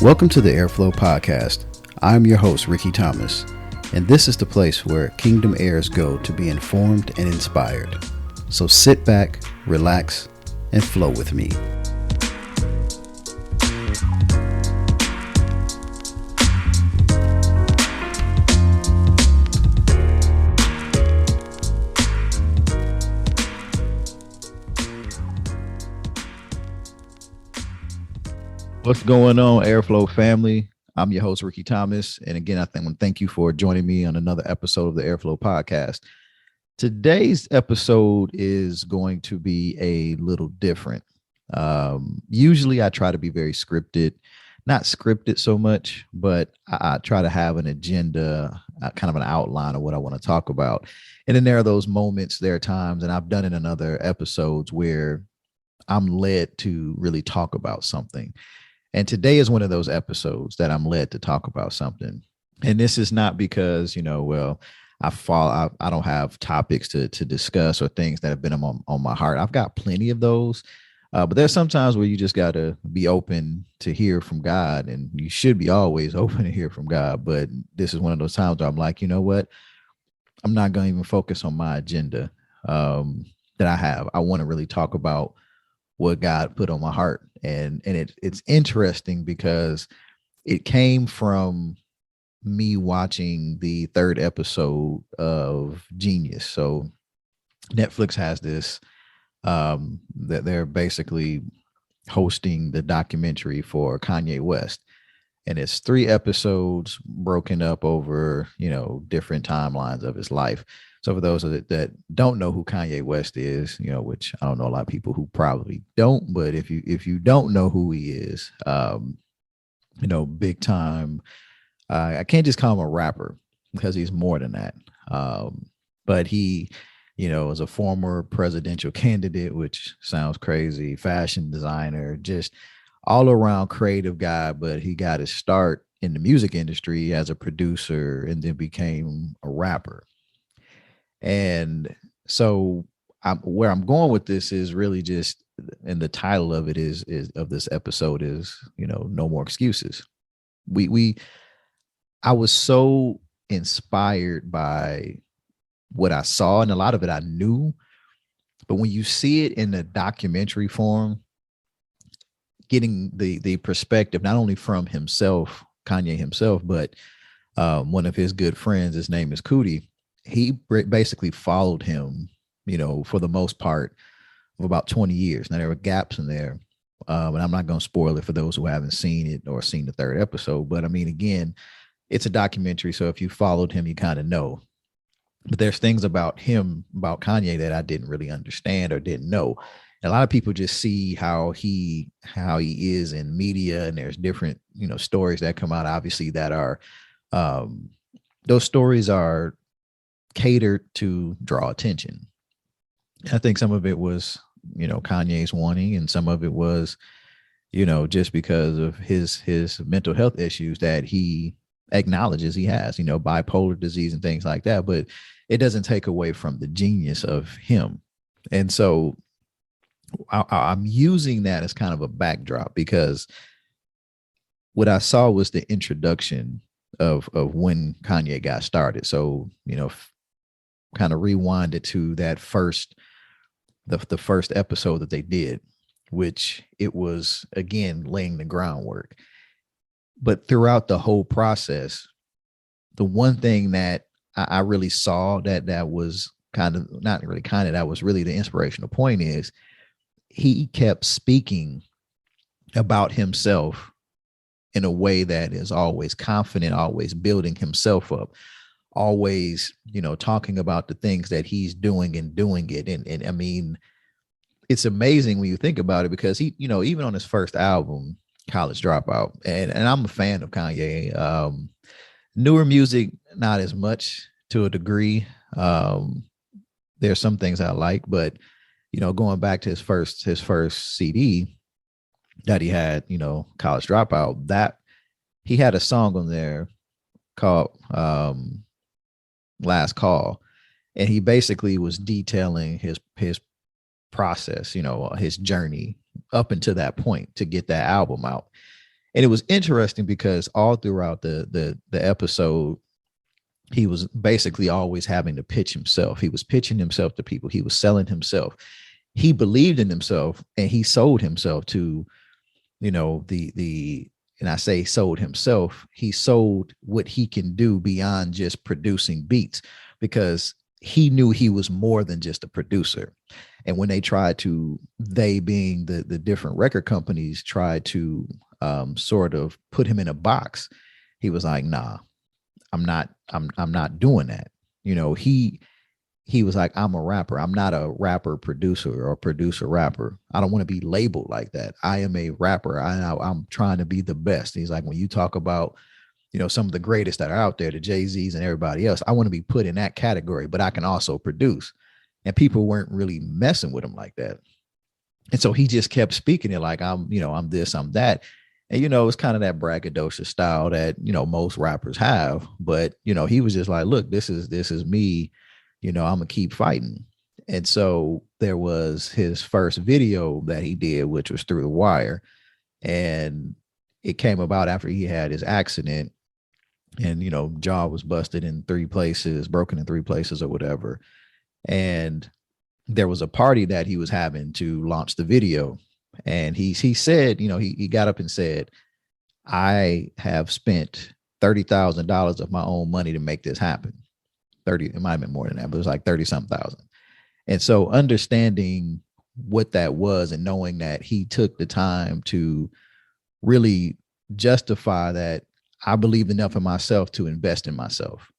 Welcome to the Airflow Podcast. I'm your host, Rickey Thomas, and this is the place where Kingdom heirs go to be informed and inspired. So sit back, relax, and flow with me. What's going on, Airflow family? I'm your host, Rickey Thomas. And again, I want to thank you for joining me on another episode of the Airflow Podcast. Today's episode is going to be a little different. Usually I try to be very scripted, not scripted so much, but I try to have an agenda, kind of an outline of what I want to talk about. And then there are those moments, there are times, and I've done it in other episodes where I'm led to really talk about something. And today is one of those episodes that I'm led to talk about something. And this is not because, I don't have topics to discuss or things that have been on my heart. I've got plenty of those. But there's sometimes where you just got to be open to hear from God, and you should be always open to hear from God. But this is one of those times where I'm like, you know what? I'm not going to even focus on my agenda that I have. I want to really talk about what God put on my heart. And it's interesting because it came from me watching the third episode of Genius. So Netflix has this, that they're basically hosting the documentary for Kanye West. And it's 3 episodes broken up over, different timelines of his life. So for those that don't know who Kanye West is, which I don't know a lot of people who probably don't, but if you don't know who he is, big time, I can't just call him a rapper because he's more than that. But he, is a former presidential candidate, which sounds crazy, fashion designer, just all around creative guy. But he got his start in the music industry as a producer and then became a rapper. And so where I'm going with this is really just, and the title of it is of this episode is, no more excuses. I was so inspired by what I saw, and a lot of it I knew, but when you see it in the documentary form, getting the perspective, not only from himself, Kanye himself, but one of his good friends, his name is Cootie. He basically followed him, for the most part of about 20 years. Now there were gaps in there, and I'm not going to spoil it for those who haven't seen it or seen the third episode. But I mean, again, it's a documentary. So if you followed him, you kind of know. But there's things about him, about Kanye, that I didn't really understand or didn't know. And a lot of people just see how he is in media, and there's different, stories that come out, obviously, that are those stories are catered to draw attention. I think some of it was, Kanye's wanting, and some of it was, just because of his mental health issues that he acknowledges he has, bipolar disease and things like that. But it doesn't take away from the genius of him. And so I'm using that as kind of a backdrop, because what I saw was the introduction of when Kanye got started. So, kind of rewind it to that the first episode that they did, which it was, again, laying the groundwork. But throughout the whole process, the one thing that I really saw that was that was really the inspirational point is he kept speaking about himself in a way that is always confident, always building himself up, always, talking about the things that he's doing and doing it. And I mean, it's amazing when you think about it, because he, even on his first album, College Dropout, and I'm a fan of Kanye. Newer music, not as much, to a degree. There's some things I like, but, going back to his first CD that he had, College Dropout, that he had a song on there called Last Call, and he basically was detailing his process, his journey up until that point to get that album out. And it was interesting because all throughout the episode, he was basically always having to pitch himself. He was pitching himself to people. He was selling himself. He believed in himself, and he sold himself to, the and I say sold himself. He sold what he can do beyond just producing beats, because he knew he was more than just a producer. And when they being the different record companies tried to sort of put him in a box, he was like, nah, I'm not doing that. He was like, I'm a rapper. I'm not a rapper producer or producer rapper. I don't want to be labeled like that. I am a rapper. I'm trying to be the best. He's like, when you talk about, some of the greatest that are out there, the Jay-Z's and everybody else, I want to be put in that category, but I can also produce. And people weren't really messing with him like that. And so he just kept speaking it like, I'm this, I'm that. And, it's kind of that braggadocious style that, most rappers have. But, he was just like, look, this is me. I'm going to keep fighting. And so there was his first video that he did, which was Through the Wire. And it came about after he had his accident, and, jaw was busted in 3 places, broken in 3 places or whatever. And there was a party that he was having to launch the video. And he said, he got up and said, I have spent $30,000 of my own money to make this happen. 30, it might have been more than that, but it was like 30 some thousand. And so understanding what that was and knowing that he took the time to really justify that I believed enough in myself to invest in myself.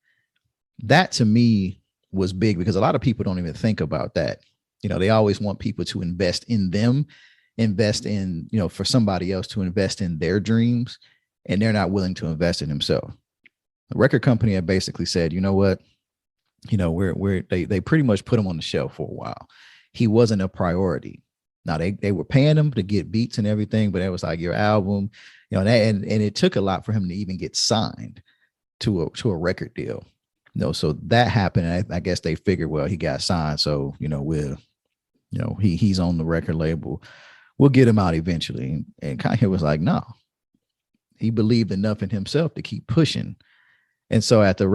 That to me was big, because a lot of people don't even think about that. They always want people to invest in them, invest in, for somebody else to invest in their dreams, and they're not willing to invest in themselves. The record company had basically said, you know what, they pretty much put him on the shelf for a while. He wasn't a priority. Now they were paying him to get beats and everything, but it was like your album, and it took a lot for him to even get signed to a record deal. So that happened. I guess they figured, well, he got signed, so he's on the record label. We'll get him out eventually. And Kanye was like, no. He believed enough in himself to keep pushing. And so at the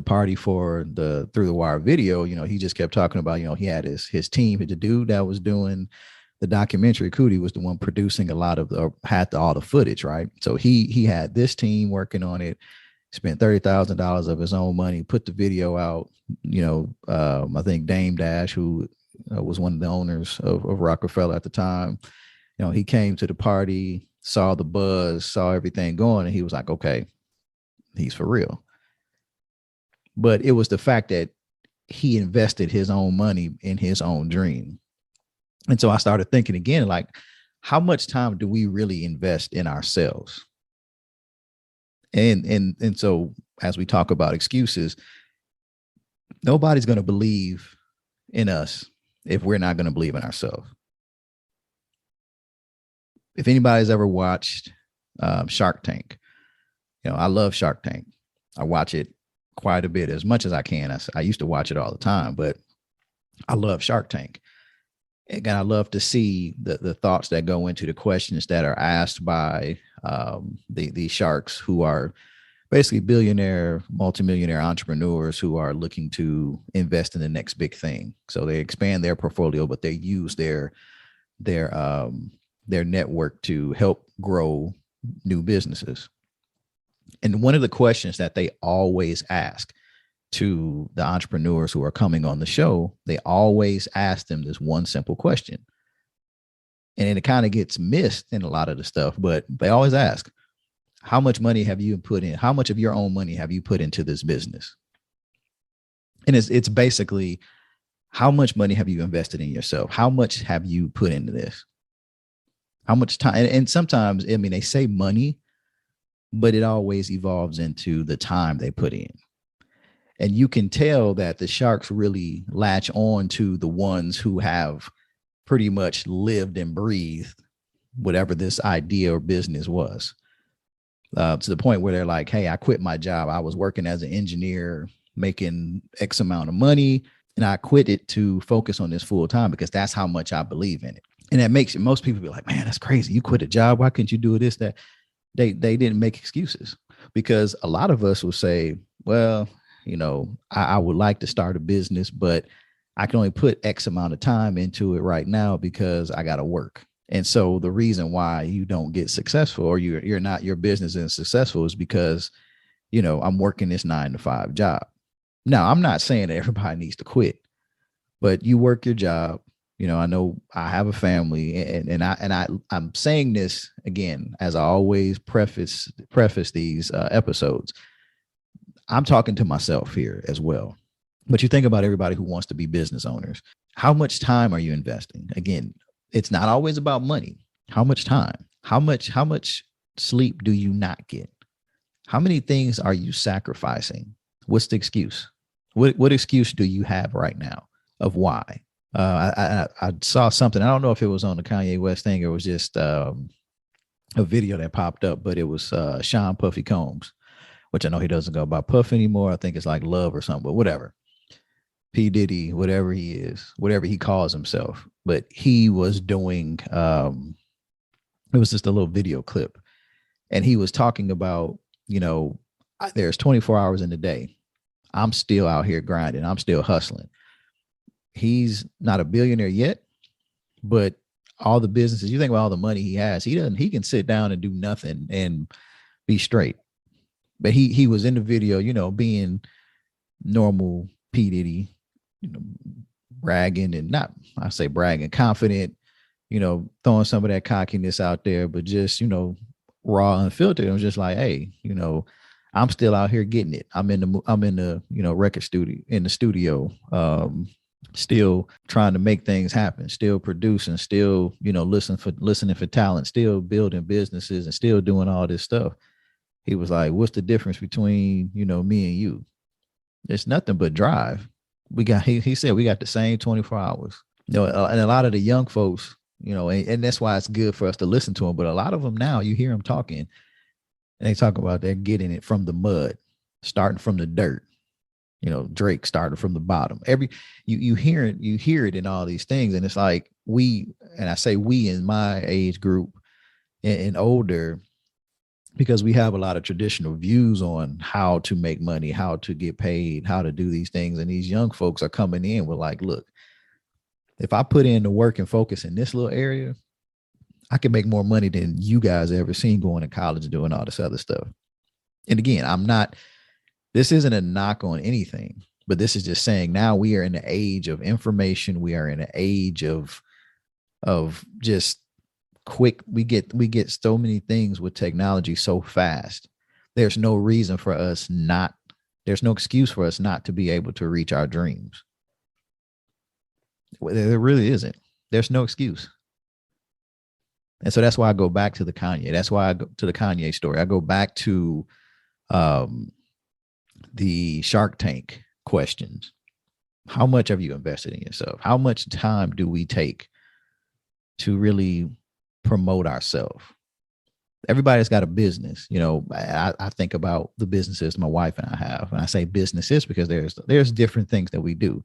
party for the Through the Wire video, he just kept talking about, he had his team. The dude that was doing the documentary, Cootie, was the one producing a lot of all the footage, right? So he had this team working on it, spent $30,000 of his own money, put the video out. I think Dame Dash, who was one of the owners of Rockefeller at the time, he came to the party, saw the buzz, saw everything going, and he was like, okay, he's for real. But it was the fact that he invested his own money in his own dream. And so I started thinking again, like, how much time do we really invest in ourselves? And so as we talk about excuses, nobody's going to believe in us if we're not going to believe in ourselves. If anybody's ever watched Shark Tank, I love Shark Tank. I watch it quite a bit, as much as I can. I used to watch it all the time, but I love Shark Tank. And I love to see the thoughts that go into the questions that are asked by the sharks, who are basically billionaire, multimillionaire entrepreneurs who are looking to invest in the next big thing. So they expand their portfolio, but they use their network to help grow new businesses. And one of the questions that they always ask to the entrepreneurs who are coming on the show, they always ask them this one simple question. And it kind of gets missed in a lot of the stuff, but they always ask, how much money have you put in? How much of your own money have you put into this business? And it's basically, how much money have you invested in yourself? How much have you put into this? How much time? And sometimes, they say money, but it always evolves into the time they put in. And you can tell that the sharks really latch on to the ones who have pretty much lived and breathed whatever this idea or business was, to the point where they're like, hey, I quit my job. I was working as an engineer, making X amount of money, and I quit it to focus on this full time because that's how much I believe in it. And that makes most people be like, man, that's crazy. You quit a job. Why couldn't you do this, that? They didn't make excuses, because a lot of us will say, well, I would like to start a business, but I can only put X amount of time into it right now because I got to work. And so the reason why you don't get successful, or you're not, your business isn't successful, is because, I'm working this 9 to 5 job. Now, I'm not saying that everybody needs to quit, but you work your job. I know I have a family, I'm saying this again, as I always preface these episodes. I'm talking to myself here as well. But you think about everybody who wants to be business owners. How much time are you investing? Again, it's not always about money. How much time? How much sleep do you not get? How many things are you sacrificing? What's the excuse? What excuse do you have right now of why? I saw something. I don't know if it was on the Kanye West thing, or it was just a video that popped up, but it was Sean Puffy Combs, which I know he doesn't go by Puff anymore. I think it's like Love or something, but whatever. P. Diddy, whatever he is, whatever he calls himself. But he was doing, it was just a little video clip. And he was talking about, there's 24 hours in the day. I'm still out here grinding. I'm still hustling. He's not a billionaire yet, but all the businesses, you think about all the money he has, he can sit down and do nothing and be straight. But he was in the video, being normal P. Diddy, bragging, and not, I say bragging, confident, throwing some of that cockiness out there, but just, raw, unfiltered. It was just like, hey, I'm still out here getting it. I'm in the record studio, in the studio, still trying to make things happen, still producing, still, listening for talent, still building businesses, and still doing all this stuff. He was like, what's the difference between, me and you? It's nothing but drive. He said, we got the same 24 hours. And a lot of the young folks, and that's why it's good for us to listen to them. But a lot of them now, you hear them talking, and they talk about they're getting it from the mud, starting from the dirt. Drake started from the bottom. You hear it in all these things. And it's like and I say we in my age group and older, because we have a lot of traditional views on how to make money, how to get paid, how to do these things. And these young folks are coming in with like, look, if I put in the work and focus in this little area, I can make more money than you guys ever seen going to college and doing all this other stuff. And again, this isn't a knock on anything, but this is just saying now we are in the age of information. We are in an age of just quick. We get so many things with technology so fast. There's no reason for us there's no excuse for us not to be able to reach our dreams. There really isn't. There's no excuse. And so that's why I go back to the Kanye. That's why I go to the Kanye story. I go back to the Shark Tank questions. How much have you invested in yourself? How much time do we take to really promote ourselves? Everybody's got a business. I think about the businesses my wife and I have, and I say businesses because there's different things that we do,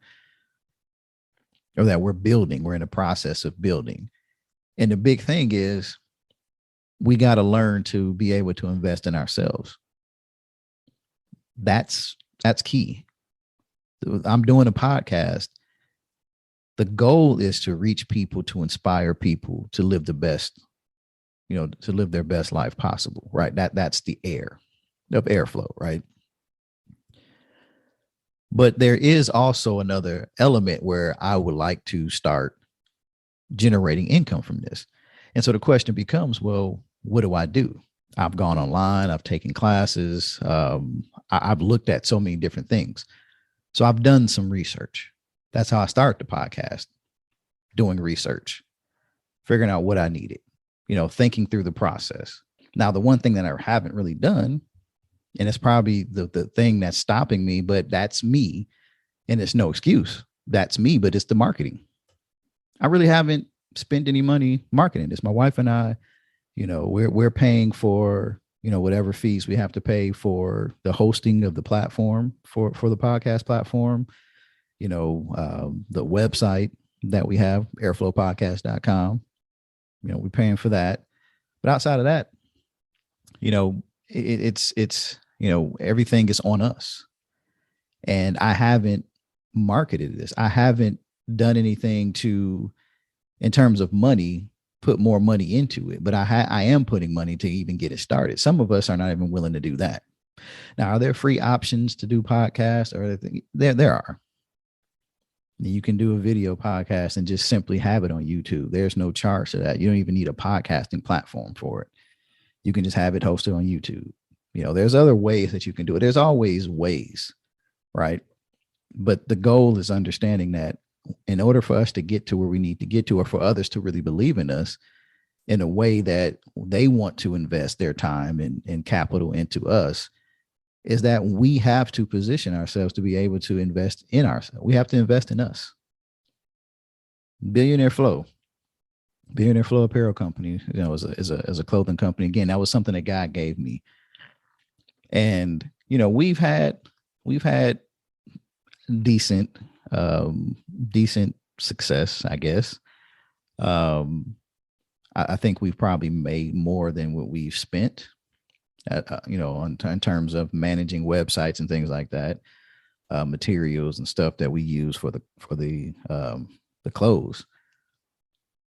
or that we're building. We're in the process of building. And the big thing is we got to learn to be able to invest in ourselves. That's key. I'm doing a podcast. The goal is to reach people, to inspire people to live the best, to live their best life possible, right? That's the airflow, right? But there is also another element where I would like to start generating income from this. And so the question becomes, well, what do I do? I've gone online, I've taken classes, I've looked at so many different things. So I've done some research. That's how I started the podcast, doing research, figuring out what I needed, thinking through the process. Now, the one thing that I haven't really done, and it's probably the thing that's stopping me, but that's me, and it's no excuse. That's me, but it's the marketing. I really haven't spent any money marketing this. My wife and I, we're paying for, whatever fees we have to pay for the hosting of the platform for the podcast platform, the website that we have, airflowpodcast.com. we're paying for that. But outside of that, it's everything is on us. And I haven't marketed this. I haven't done anything to, in terms of money, put more money into it. But I am putting money to even get it started. Some of us are not even willing to do that. Now, are there free options to do podcasts? Or there are. You can do a video podcast and just simply have it on YouTube. There's no charge to that. You don't even need a podcasting platform for it. You can just have it hosted on YouTube. There's other ways that you can do it. There's always ways, right? But the goal is understanding that in order for us to get to where we need to get to, or for others to really believe in us in a way that they want to invest their time and capital into us, is that we have to position ourselves to be able to invest in ourselves. We have to invest in us. Billionaire Flow Apparel Company, is a clothing company. Again, that was something that God gave me. And, we've had decent success, I guess. I think we've probably made more than what we've spent. In terms of managing websites and things like that, materials and stuff that we use for the clothes.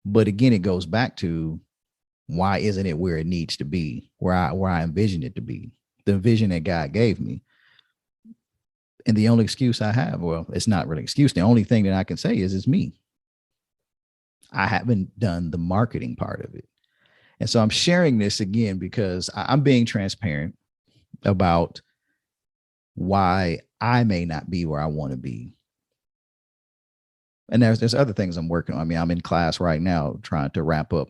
But again, it goes back to, why isn't it where it needs to be, where I envision it to be, the vision that God gave me? And the only excuse I have, well, it's not really an excuse. The only thing that I can say is it's me. I haven't done the marketing part of it. And so I'm sharing this again because I'm being transparent about why I may not be where I want to be. And there's other things I'm working on. I mean, I'm in class right now trying to wrap up,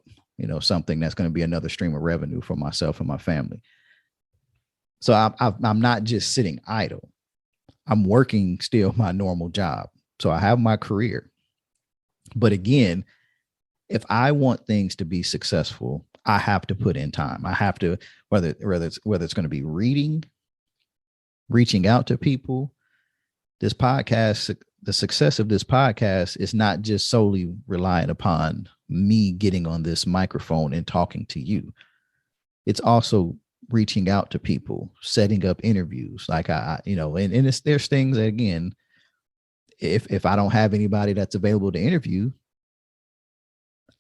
something that's going to be another stream of revenue for myself and my family. So I'm not just sitting idle. I'm working still my normal job. So I have my career. But again, if I want things to be successful, I have to put in time. I have to, whether it's going to be reading, reaching out to people. This podcast, the success of this podcast is not just solely relying upon me getting on this microphone and talking to you. It's also reaching out to people, setting up interviews. Like there's things that, again, if I don't have anybody that's available to interview,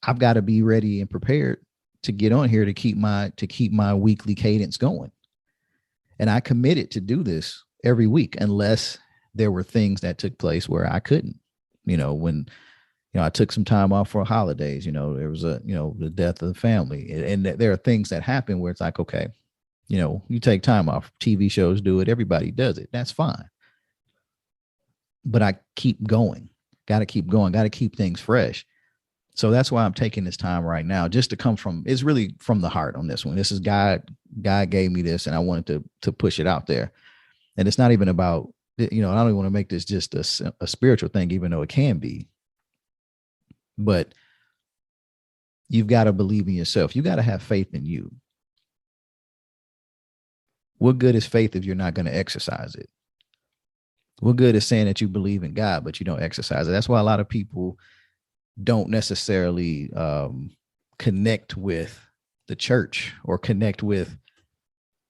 I've got to be ready and prepared to get on here to keep my weekly cadence going. And I committed to do this every week, unless there were things that took place where I couldn't. When I took some time off for holidays, there was the death of the family, and there are things that happen where it's like, okay, you take time off. TV shows do it. Everybody does it. That's fine. But I keep going. Got to keep going. Got to keep things fresh. So that's why I'm taking this time right now, just to come from, it's really from the heart on this one. This is God gave me this, and I wanted to push it out there. And it's not even about, I don't even want to make this just a spiritual thing, even though it can be. But you've got to believe in yourself. You got to have faith in you. What good is faith if you're not going to exercise it? What good is saying that you believe in God, but you don't exercise it? That's why a lot of people don't necessarily connect with the church or connect with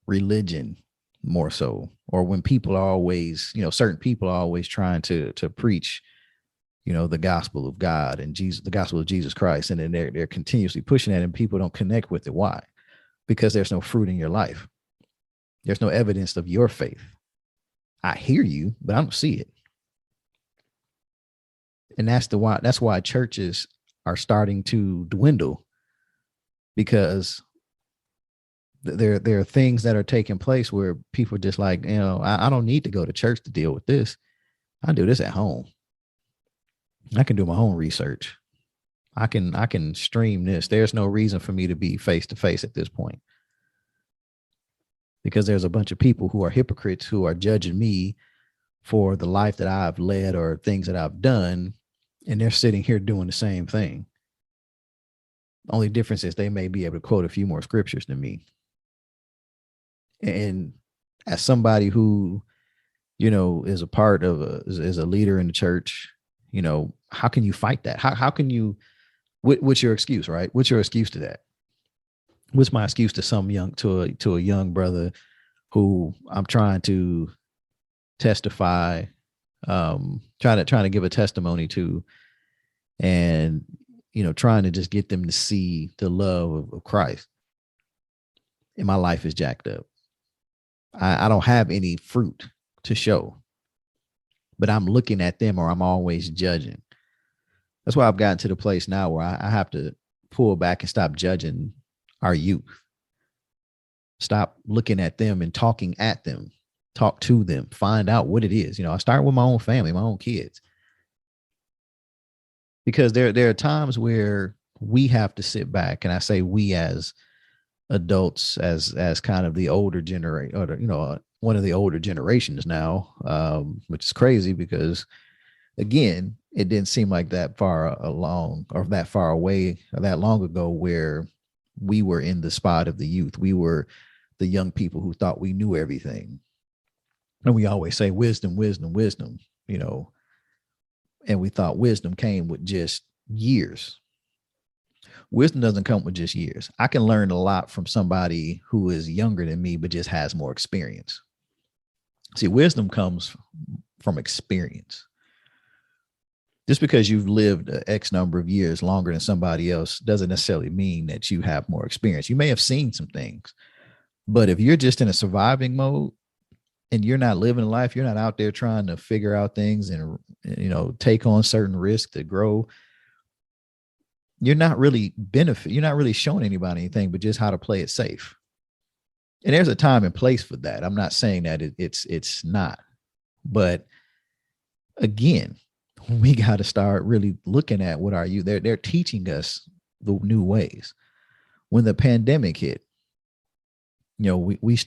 religion more so. Or when people are always, certain people are always trying to preach, the gospel of God and Jesus, the gospel of Jesus Christ. And then they're continuously pushing that, and people don't connect with it. Why? Because there's no fruit in your life. There's no evidence of your faith. I hear you, but I don't see it. And that's why churches are starting to dwindle, because there are things that are taking place where people are just like, I don't need to go to church to deal with this. I do this at home. I can do my own research. I can stream this. There's no reason for me to be face to face at this point, because there's a bunch of people who are hypocrites who are judging me for the life that I've led or things that I've done. And they're sitting here doing the same thing. Only difference is they may be able to quote a few more scriptures than me. And as somebody who, is a part of is a leader in the church, how can you fight that? How can you What's your excuse, right? What's your excuse to that? What's my excuse to some young to a young brother who I'm trying to testify, trying to give a testimony to, and trying to just get them to see the love of Christ. And my life is jacked up. I don't have any fruit to show, but I'm looking at them, or I'm always judging. That's why I've gotten to the place now where I have to pull back and stop judging our youth. Stop looking at them and talking at them. Talk to them. Find out what it is. I start with my own family, my own kids. Because there are times where we have to sit back, and I say we as adults, as kind of the older generation, or one of the older generations now, which is crazy because, again, it didn't seem like that far along or that far away or that long ago where we were in the spot of the youth. We were the young people who thought we knew everything. And we always say wisdom, wisdom, wisdom, and we thought wisdom came with just years. Wisdom doesn't come with just years. I can learn a lot from somebody who is younger than me, but just has more experience. See, wisdom comes from experience. Just because you've lived X number of years longer than somebody else doesn't necessarily mean that you have more experience. You may have seen some things, but if you're just in a surviving mode and you're not living life, you're not out there trying to figure out things and, take on certain risks to grow, you're not really showing anybody anything, but just how to play it safe. And there's a time and place for that. I'm not saying that it's not, but again, we got to start really looking at what are you. They're teaching us the new ways. When the pandemic hit,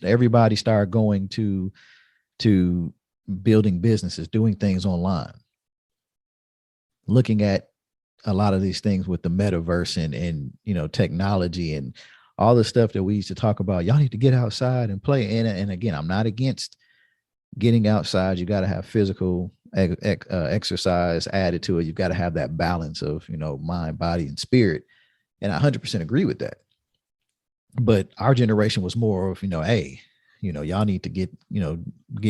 everybody started going to building businesses, doing things online, looking at a lot of these things with the metaverse and technology and all the stuff that we used to talk about. Y'all need to get outside and play. And again, I'm not against getting outside. You got to have physical exercise added to it. You've got to have that balance of, mind, body, and spirit. And I 100% agree with that. But our generation was more of, hey, y'all need to get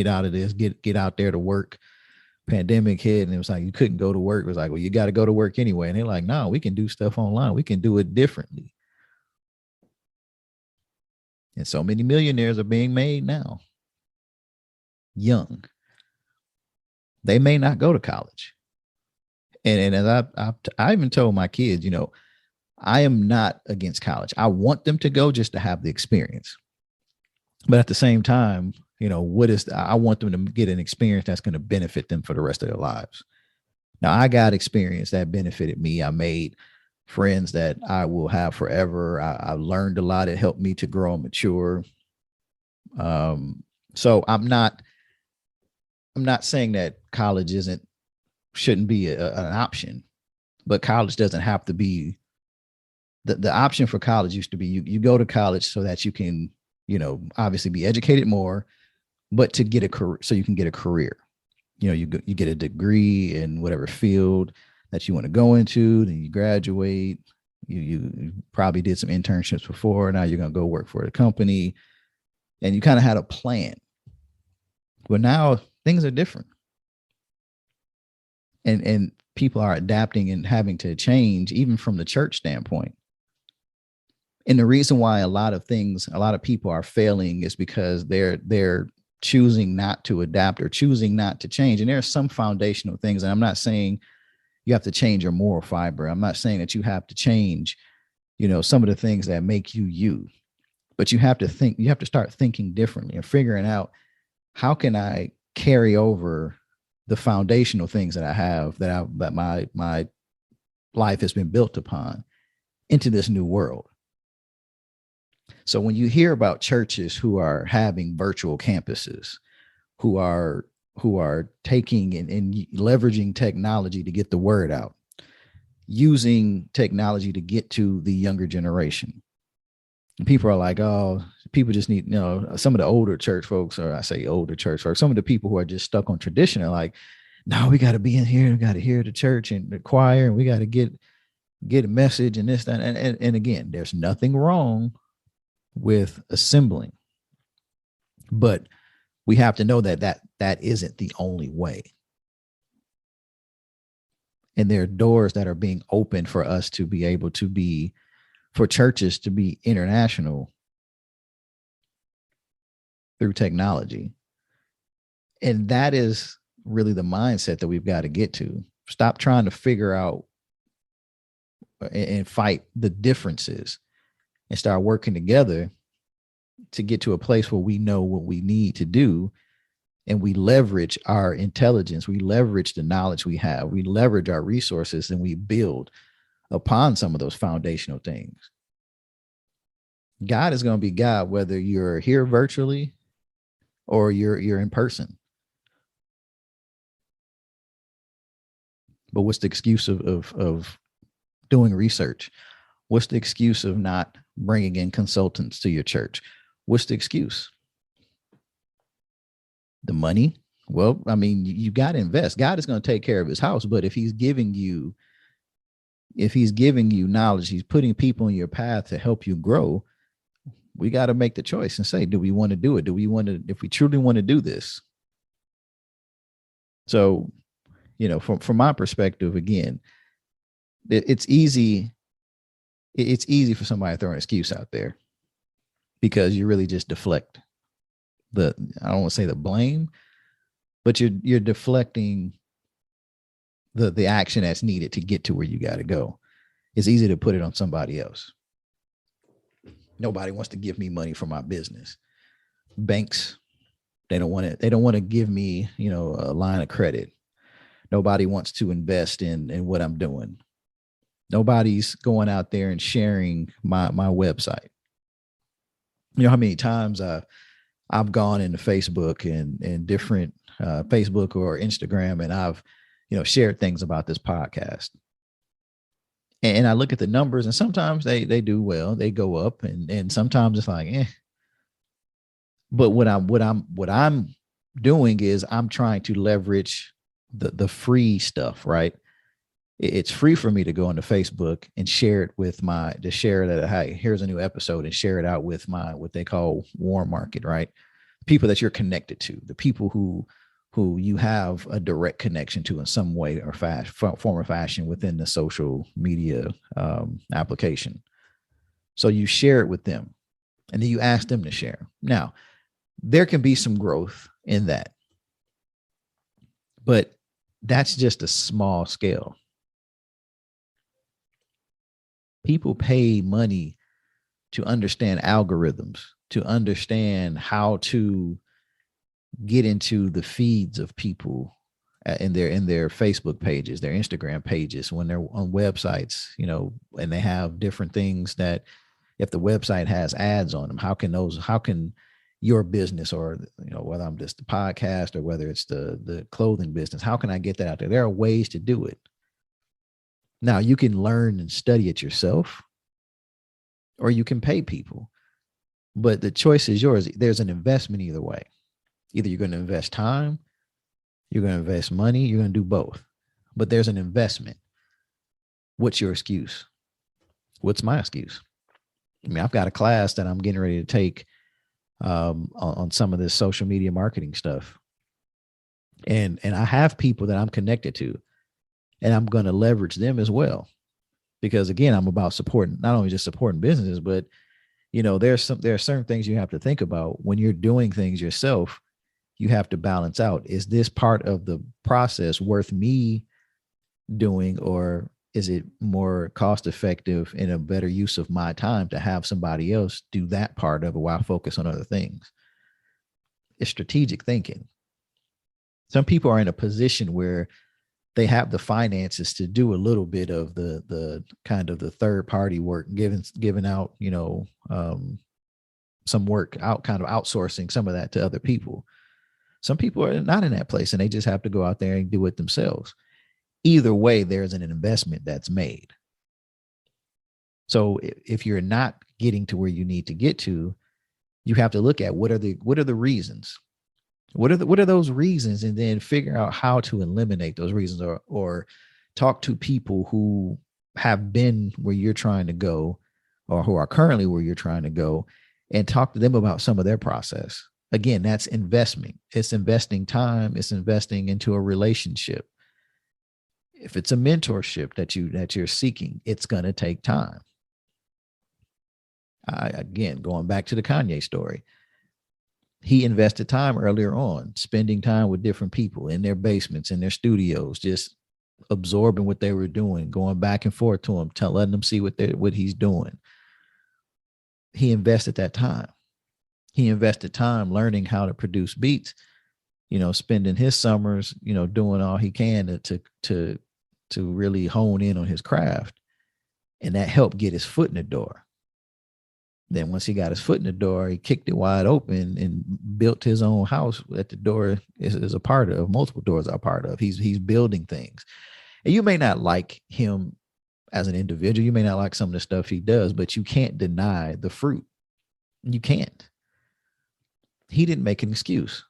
out of this, get out there to work. Pandemic hit, and it was like you couldn't go to work. It was like, well, you got to go to work anyway. And they're like, no, we can do stuff online. We can do it differently. And so many millionaires are being made now, young. They may not go to college. And as I even told my kids, I am not against college. I want them to go just to have the experience. But at the same time, I want them to get an experience that's going to benefit them for the rest of their lives. Now, I got experience that benefited me. I made friends that I will have forever. I learned a lot. It helped me to grow and mature. So I'm not saying that college shouldn't be an option, but college doesn't have to be the option. For college used to be you go to college so that you can, obviously be educated more, but to get a career, so you can get a career. You get a degree in whatever field that you want to go into, then you graduate, you probably did some internships before. Now you're going to go work for a company, and you kind of had a plan. But now things are different. And people are adapting and having to change, even from the church standpoint. And the reason why a lot of people are failing is because they're choosing not to adapt or choosing not to change. And there are some foundational things. And I'm not saying you have to change your moral fiber. I'm not saying that you have to change, some of the things that make you, but you have to start thinking differently and figuring out, how can I carry over the foundational things that I have, that my life has been built upon, into this new world. So when you hear about churches who are having virtual campuses, who are taking and leveraging technology to get the word out, using technology to get to the younger generation, and people are like, oh, people just need, some of the older church folks, or I say older church folks, some of the people who are just stuck on tradition are like, no, we got to be in here. We got to hear the church and the choir, and we got to get, get a message and this, that, and again, there's nothing wrong with assembling, but we have to know that isn't the only way. And there are doors that are being opened for us to be able to be, for churches to be international through technology. And that is really the mindset that we've got to get to. Stop trying to figure out and fight the differences and start working together to get to a place where we know what we need to do. And we leverage our intelligence, we leverage the knowledge we have, we leverage our resources, and we build upon some of those foundational things. God is going to be God, whether you're here virtually or you're in person. But what's the excuse of doing research? What's the excuse of not bringing in consultants to your church? What's the excuse? The money? Well, I mean, you got to invest. God is going to take care of his house, but if he's giving you knowledge, he's putting people in your path to help you grow, we got to make the choice and say, do we want to do it? Do we want to, if we truly want to do this? So, from my perspective, again, it's easy for somebody to throw an excuse out there because you really just deflect I don't want to say the blame, but you're deflecting the action that's needed to get to where you got to go. It's easy to put it on somebody else. Nobody wants to give me money for my business. Banks, they don't want to give me, a line of credit. Nobody wants to invest in what I'm doing. Nobody's going out there and sharing my website. You know how many times I've gone into Facebook and different Facebook or Instagram, and I've, shared things about this podcast. And I look at the numbers, and sometimes they do well, they go up, and sometimes it's like, eh. But what I'm doing is I'm trying to leverage the free stuff, right? It's free for me to go into Facebook and share it with share that, hey, here's a new episode, and share it out with what they call warm market, right? People that you're connected to, the people who you have a direct connection to in some way or form or fashion within the social media application. So you share it with them, and then you ask them to share. Now, there can be some growth in that, but that's just a small scale. People pay money to understand algorithms, to understand how to get into the feeds of people in their Facebook pages, their Instagram pages, when they're on websites, and they have different things that if the website has ads on them, how can your business, or, whether I'm just the podcast or whether it's the clothing business, how can I get that out there? There are ways to do it. Now, you can learn and study it yourself, or you can pay people, but the choice is yours. There's an investment either way. Either you're going to invest time, you're going to invest money, you're going to do both, but there's an investment. What's your excuse? What's my excuse? I mean, I've got a class that I'm getting ready to take on some of this social media marketing stuff. And I have people that I'm connected to, and I'm going to leverage them as well. Because again, I'm about supporting, not only just supporting businesses, but there are certain things you have to think about when you're doing things yourself. You have to balance out, is this part of the process worth me doing, or is it more cost effective and a better use of my time to have somebody else do that part of it while I focus on other things? It's strategic thinking. Some people are in a position where they have the finances to do a little bit of the kind of the third party work, giving out, some work out, kind of outsourcing some of that to other people. Some people are not in that place, and they just have to go out there and do it themselves. Either way, there's an investment that's made. So if you're not getting to where you need to get to, you have to look at what are the reasons. What are those reasons, and then figure out how to eliminate those reasons, or talk to people who have been where you're trying to go, or who are currently where you're trying to go, and talk to them about some of their process. Again, that's investment. It's investing time. It's investing into a relationship. If it's a mentorship that you're seeking, it's going to take time. Again, going back to the Kanye story, he invested time earlier on, spending time with different people in their basements, in their studios, just absorbing what they were doing, going back and forth to him, letting them see what he's doing. He invested that time. He invested time learning how to produce beats, spending his summers, doing all he can to really hone in on his craft. And that helped get his foot in the door. Then once he got his foot in the door, he kicked it wide open and built his own house that the door is a part of, multiple doors are a part of. He's building things. And you may not like him as an individual. You may not like some of the stuff he does, but you can't deny the fruit. You can't. He didn't make an excuse.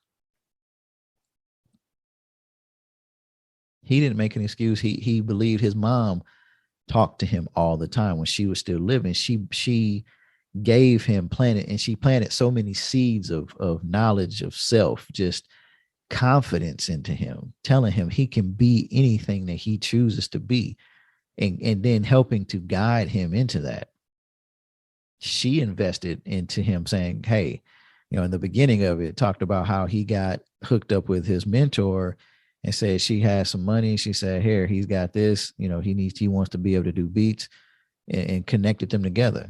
He didn't make an excuse. He believed his mom talked to him all the time when she was still living. She gave him she planted so many seeds of knowledge of self, just confidence into him, telling him he can be anything that he chooses to be, and then helping to guide him into that. She invested into him, saying, hey, in the beginning of it, talked about how he got hooked up with his mentor and said she had some money. She said, here, he's got this, he wants to be able to do beats, and connected them together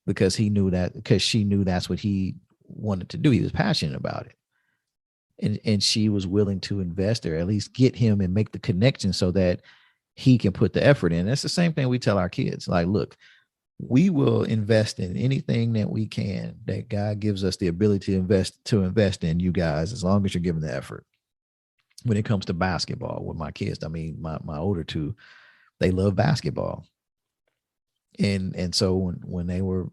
because she knew that's what he wanted to do. He was passionate about it. And she was willing to invest, or at least get him and make the connection so that he can put the effort in. That's the same thing we tell our kids. Like, look, we will invest in anything that we can, that God gives us the ability to invest in, you guys, as long as you're giving the effort. When it comes to basketball with my kids, I mean, my older two, they love basketball. And so when they were,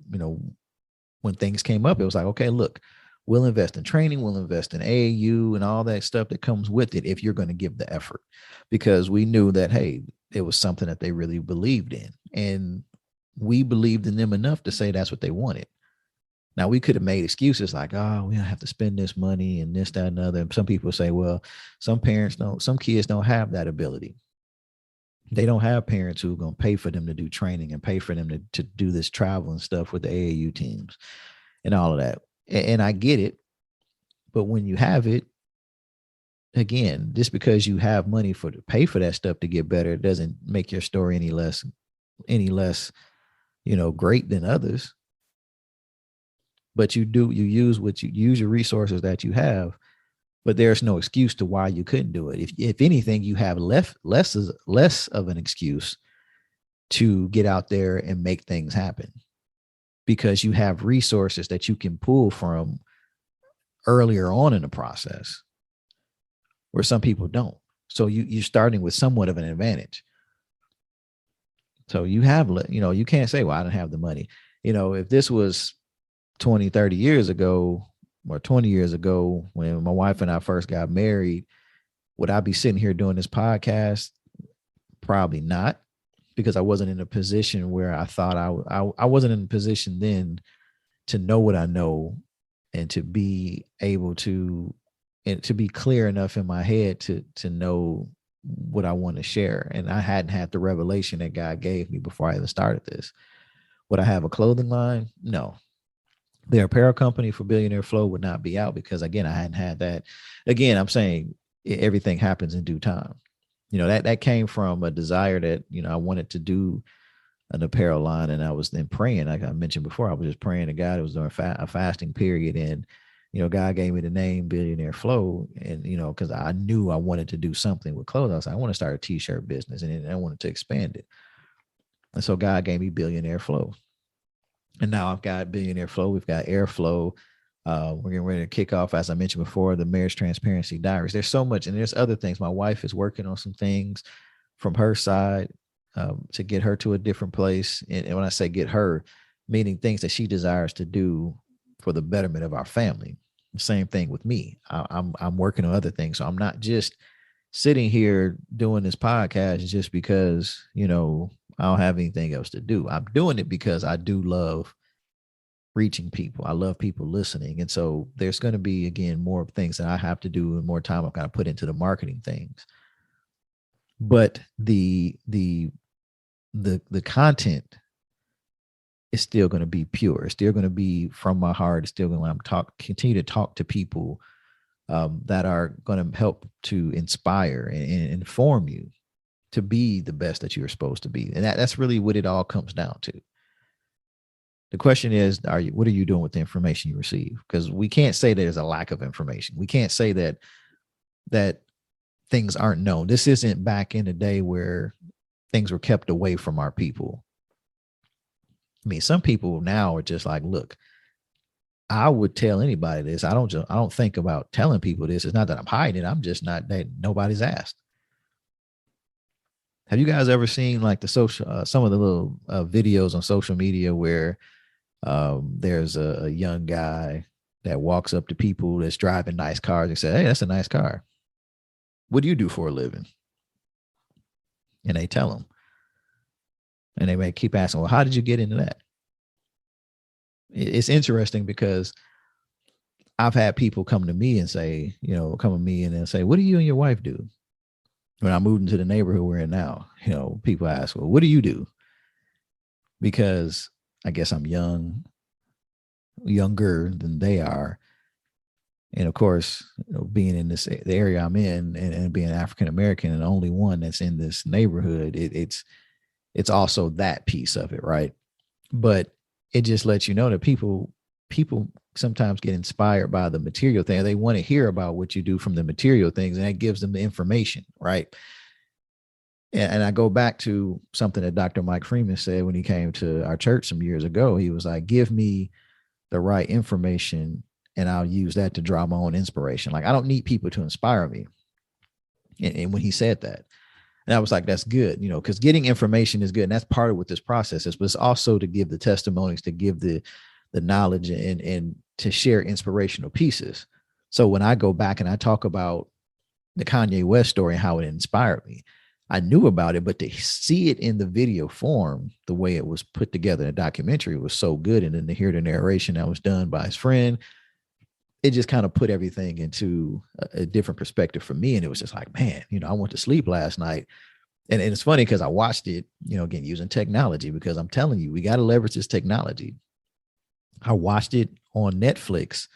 when things came up, it was like, okay, look, we'll invest in training, we'll invest in AAU and all that stuff that comes with it if you're going to give the effort, because we knew that, hey, it was something that they really believed in. And we believed in them enough to say that's what they wanted. Now, we could have made excuses like, oh, we don't have to spend this money and this, that, and other. And some people say, well, some kids don't have that ability. They don't have parents who are going to pay for them to do training and pay for them to do this travel and stuff with the AAU teams and all of that. And I get it. But when you have it, again, just because you have money to pay for that stuff to get better, it doesn't make your story any less, great than others. But you use your resources that you have, but there's no excuse to why you couldn't do it. If anything, you have less of an excuse to get out there and make things happen, because you have resources that you can pull from earlier on in the process where some people don't. So you're starting with somewhat of an advantage. So you have, you can't say, well, I don't have the money. If this was 20, 30 years ago or 20 years ago, when my wife and I first got married, would I be sitting here doing this podcast? Probably not, because I wasn't in a position where I thought I wasn't in a position then to know what I know, and to be able to, and to be clear enough in my head to know what I want to share. And I hadn't had the revelation that God gave me before I even started this. Would I have a clothing line? No. The apparel company for Billionaire Flow would not be out, because, again, I hadn't had that. Again, I'm saying everything happens in due time. That came from a desire that, I wanted to do an apparel line, and I was then praying. Like I mentioned before, I was just praying to God. It was during a fasting period, and, God gave me the name Billionaire Flow, and, because I knew I wanted to do something with clothes. I was like, I want to start a t-shirt business, and I wanted to expand it. And so God gave me Billionaire Flow. And now I've got Billionaire Flow. We've got Airflow. We're getting ready to kick off, as I mentioned before, the Marriage Transparency Diaries. There's so much, and there's other things. My wife is working on some things from her side to get her to a different place. And when I say get her, meaning things that she desires to do for the betterment of our family. The same thing with me. I'm working on other things. So I'm not just sitting here doing this podcast just because, I don't have anything else to do. I'm doing it because I do love reaching people. I love people listening. And so there's going to be, again, more things that I have to do and more time I've got to put into the marketing things. But the content is still going to be pure. It's still going to be from my heart. It's still going to continue to talk to people that are going to help to inspire and inform you to be the best that you're supposed to be. And that's really what it all comes down to. The question is, what are you doing with the information you receive? Because we can't say there's a lack of information. We can't say that things aren't known. This isn't back in the day where things were kept away from our people. I mean, some people now are just like, look, I would tell anybody this. I don't think about telling people this. It's not that I'm hiding it. I'm just not that nobody's asked. Have you guys ever seen like the social, some of the little videos on social media where there's a young guy that walks up to people that's driving nice cars and say, "Hey, that's a nice car. What do you do for a living?" And they tell him. And they may keep asking, well, how did you get into that? It's interesting because I've had people come to me and say, come to me and then say, what do you and your wife do? When I moved into the neighborhood we're in now, people ask, well, what do you do? Because I guess I'm younger than they are. And of course, being in the area I'm in and being African-American and the only one that's in this neighborhood, it's also that piece of it, right? But it just lets you know that people sometimes get inspired by the material thing. They want to hear about what you do from the material things, and that gives them the information, right? And I go back to something that Dr. Mike Freeman said when he came to our church some years ago. He was like, give me the right information and I'll use that to draw my own inspiration. Like, I don't need people to inspire me. And when he said that, and I was like, that's good, because getting information is good. And that's part of what this process is, but it's also to give the testimonies, to give the knowledge and to share inspirational pieces. So when I go back and I talk about the Kanye West story and how it inspired me, I knew about it, but to see it in the video form, the way it was put together in a documentary was so good. And then to hear the narration that was done by his friend, it just kind of put everything into a different perspective for me. And it was just like, man, I went to sleep last night. And it's funny because I watched it, again, using technology, because I'm telling you, we got to leverage this technology. I watched it on Netflix,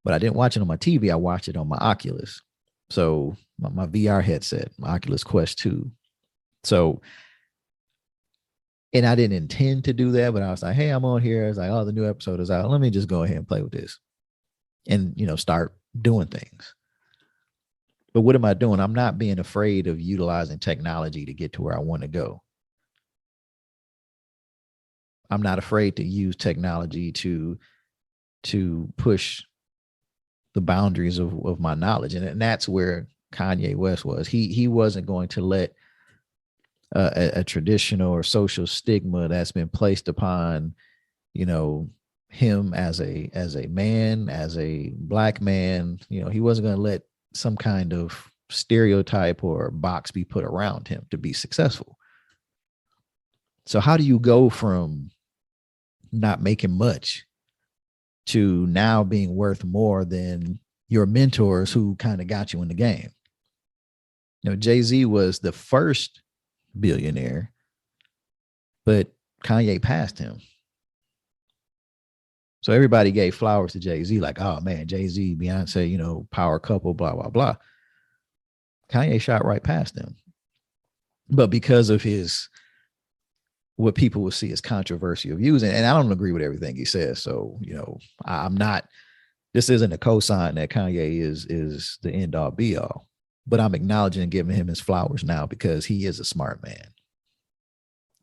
but I didn't watch it on my TV. I watched it on my Oculus. So my VR headset, my Oculus Quest 2. So, and I didn't intend to do that, but I was like, hey, I'm on here. I was like, oh, the new episode is out. Let me just go ahead and play with this and, start doing things. But what am I doing? I'm not being afraid of utilizing technology to get to where I want to go. I'm not afraid to use technology to push the boundaries of my knowledge. And that's where Kanye West was. He wasn't going to let a traditional or social stigma that's been placed upon, him as a man, as a Black man. He wasn't going to let some kind of stereotype or box be put around him to be successful. So how do you go from not making much to now being worth more than your mentors who kind of got you in the game? Jay-Z was the first billionaire, but Kanye passed him. So everybody gave flowers to Jay-Z, like, oh man, Jay-Z, Beyonce, power couple, blah, blah, blah. Kanye shot right past them. But because of what people will see as controversial views, and I don't agree with everything he says. So, I'm not, this isn't a cosign that Kanye is the end all be all, but I'm acknowledging and giving him his flowers now because he is a smart man.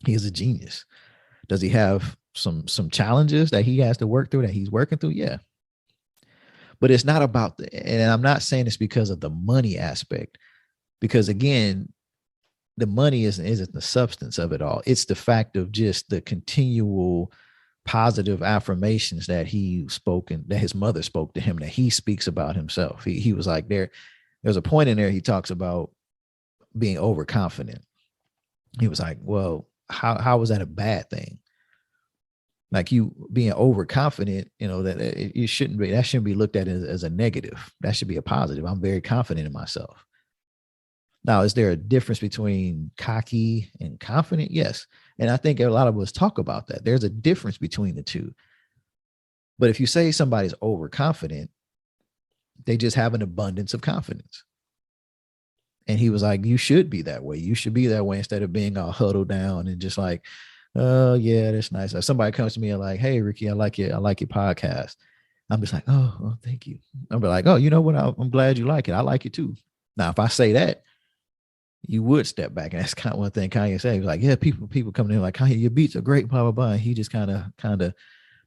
He is a genius. Does he have some challenges that he has to work through, that he's working through? Yeah. But it's not about and I'm not saying it's because of the money aspect, because again, the money isn't the substance of it all. It's the fact of just the continual positive affirmations that that his mother spoke to him, that he speaks about himself. He was like, there's a point in there he talks about being overconfident. He was like, well, how was that a bad thing? Like you being overconfident, that it shouldn't be, that shouldn't be looked at as a negative. That should be a positive. I'm very confident in myself. Now, is there a difference between cocky and confident? Yes. And I think a lot of us talk about that. There's a difference between the two. But if you say somebody's overconfident, they just have an abundance of confidence. And he was like, you should be that way. You should be that way instead of being all huddled down and just like, oh yeah, that's nice. If somebody comes to me and like, hey, Rickey, I like your podcast. I'm just like, oh, thank you. I'll be like, oh, you know what? I'm glad you like it. I like it too. Now, if I say that, you would step back. And that's kind of one thing Kanye said. He was like, yeah, people coming in like, Kanye, your beats are great, blah, blah, blah. And he just kind of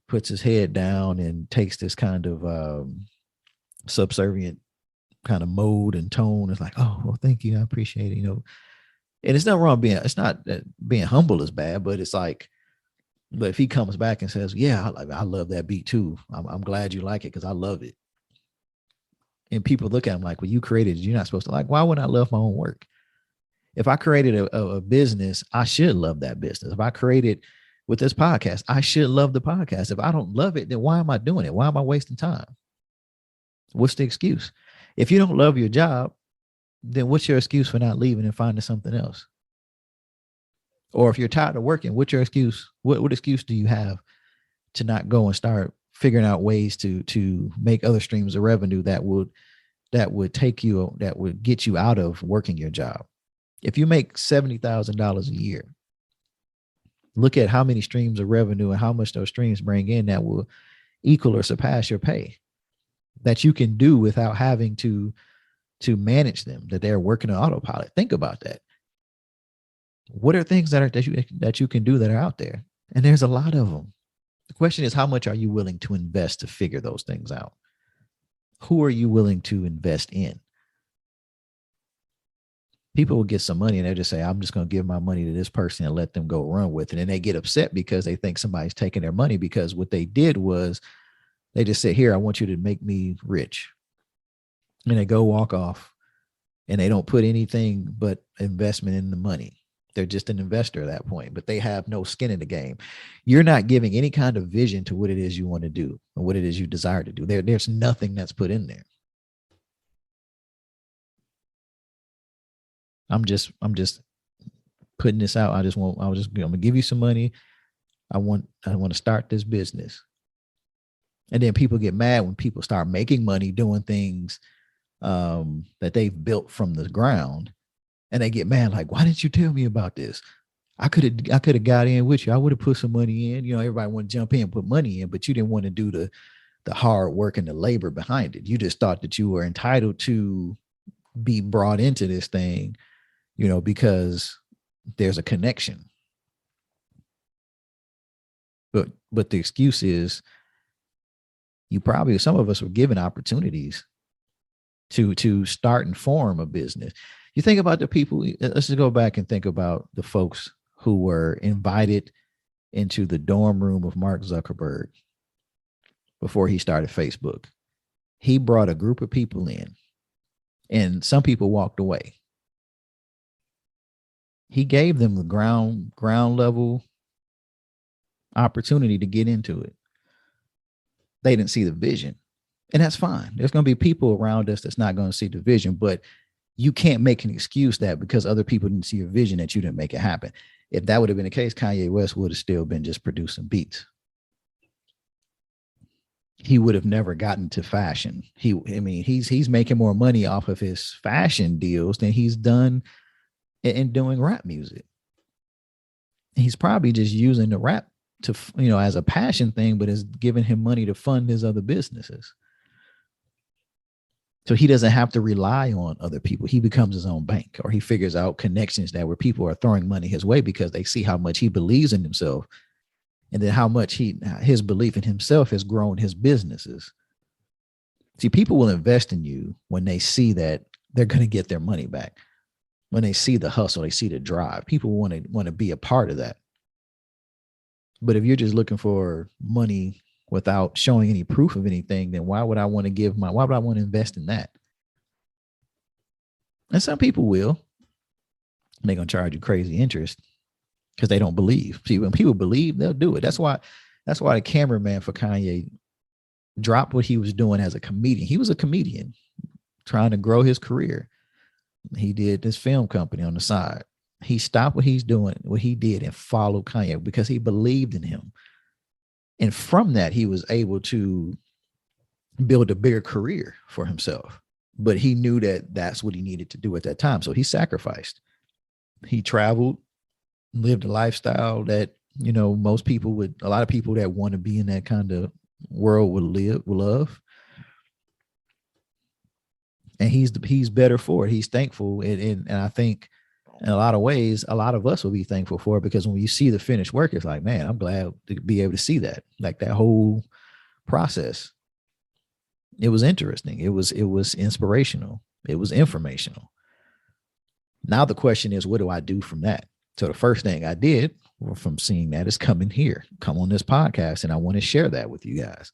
puts his head down and takes this kind of subservient kind of mode and tone. It's like, oh, well, thank you. I appreciate it. And it's not wrong it's not that being humble is bad, but it's like, but if he comes back and says, yeah, I love that beat too. I'm glad you like it because I love it. And people look at him like, well, you created it. You're not supposed to like, why wouldn't I love my own work? If I created a business, I should love that business. If I created with this podcast, I should love the podcast. If I don't love it, then why am I doing it? Why am I wasting time? What's the excuse? If you don't love your job, then what's your excuse for not leaving and finding something else? Or if you're tired of working, what's your excuse? What excuse do you have to not go and start figuring out ways to make other streams of revenue that would get you out of working your job? If you make $70,000 a year, look at how many streams of revenue and how much those streams bring in that will equal or surpass your pay that you can do without having to manage them, that they're working on autopilot. Think about that. What are things that you can do that are out there? And there's a lot of them. The question is, how much are you willing to invest to figure those things out? Who are you willing to invest in? People will get some money and they just say, I'm just going to give my money to this person and let them go run with it. And they get upset because they think somebody's taking their money, because what they did was they just said, here, I want you to make me rich. And they go walk off and they don't put anything but investment in the money. They're just an investor at that point, but they have no skin in the game. You're not giving any kind of vision to what it is you want to do or what it is you desire to do. There's nothing that's put in there. I'm just putting this out. I'm gonna give you some money. I want to start this business. And then people get mad when people start making money doing things that they've built from the ground, and they get mad like, why didn't you tell me about this? I could have got in with you. I would have put some money in. Everybody want to jump in and put money in, but you didn't want to do the hard work and the labor behind it. You just thought that you were entitled to be brought into this thing, because there's a connection. But the excuse is, some of us were given opportunities to start and form a business. You think about the people, let's just go back and think about the folks who were invited into the dorm room of Mark Zuckerberg before he started Facebook. He brought a group of people in, and some people walked away. He gave them the ground level opportunity to get into it. They didn't see the vision, and that's fine. There's going to be people around us that's not going to see the vision, but you can't make an excuse that because other people didn't see your vision that you didn't make it happen. If that would have been the case, Kanye West would have still been just producing beats. He would have never gotten to fashion. He's making more money off of his fashion deals than he's done in doing rap music. He's probably just using the rap to, as a passion thing, but it's giving him money to fund his other businesses. So he doesn't have to rely on other people. He becomes his own bank, or he figures out connections that where people are throwing money his way because they see how much he believes in himself, and then how much his belief in himself has grown his businesses. See, people will invest in you when they see that they're going to get their money back. When they see the hustle, they see the drive. People want to be a part of that. But if you're just looking for money without showing any proof of anything, then why would I want to invest in that? And some people will. They're going to charge you crazy interest. because they don't believe. See, when people believe, they'll do it. That's why the cameraman for Kanye dropped what he was doing as a comedian. He was a comedian trying to grow his career. He did this film company on the side. He stopped what he's doing, what he did, and followed Kanye because he believed in him. And from that, he was able to build a bigger career for himself. But he knew that that's what he needed to do at that time. So he sacrificed. He traveled, lived a lifestyle that, you know, most people would, a lot of people that want to be in that kind of world would love. And he's better for it. He's thankful. And I think in a lot of ways, a lot of us will be thankful for it, because when you see the finished work, it's like, man, I'm glad to be able to see that. Like that whole process. It was interesting. It was inspirational. It was informational. Now the question is, what do I do from that? So the first thing I did from seeing that is come on this podcast, and I want to share that with you guys.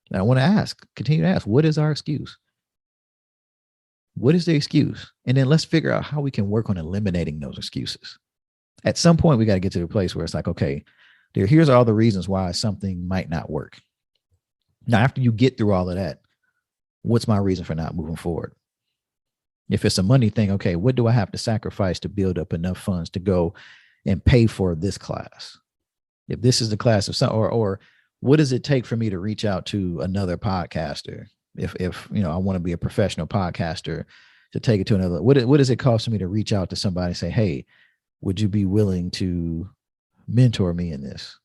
And I want to continue to ask, what is our excuse? What is the excuse? And then let's figure out how we can work on eliminating those excuses. At some point, we got to get to the place where it's like, okay, here's all the reasons why something might not work. Now, after you get through all of that, what's my reason for not moving forward? If it's a money thing, okay, what do I have to sacrifice to build up enough funds to go and pay for this class? If this is the class of some, or what does it take for me to reach out to another podcaster? If you know, I want to be a professional podcaster, to take it to another, what does it cost me to reach out to somebody and say, hey, would you be willing to mentor me in this?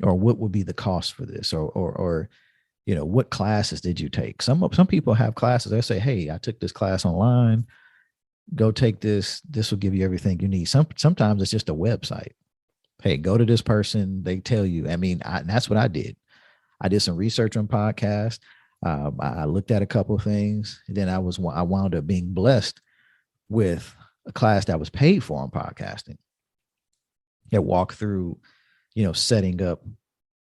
Or what would be the cost for this? Or you know, what classes did you take? Some people have classes. They say, hey, I took this class online. Go take this. This will give you everything you need. Sometimes it's just a website. Hey, go to this person. They tell you. I mean, that's what I did. I did some research on podcasts. I looked at a couple of things. And then I wound up being blessed with a class that was paid for on podcasting. That walked through, you know, setting up,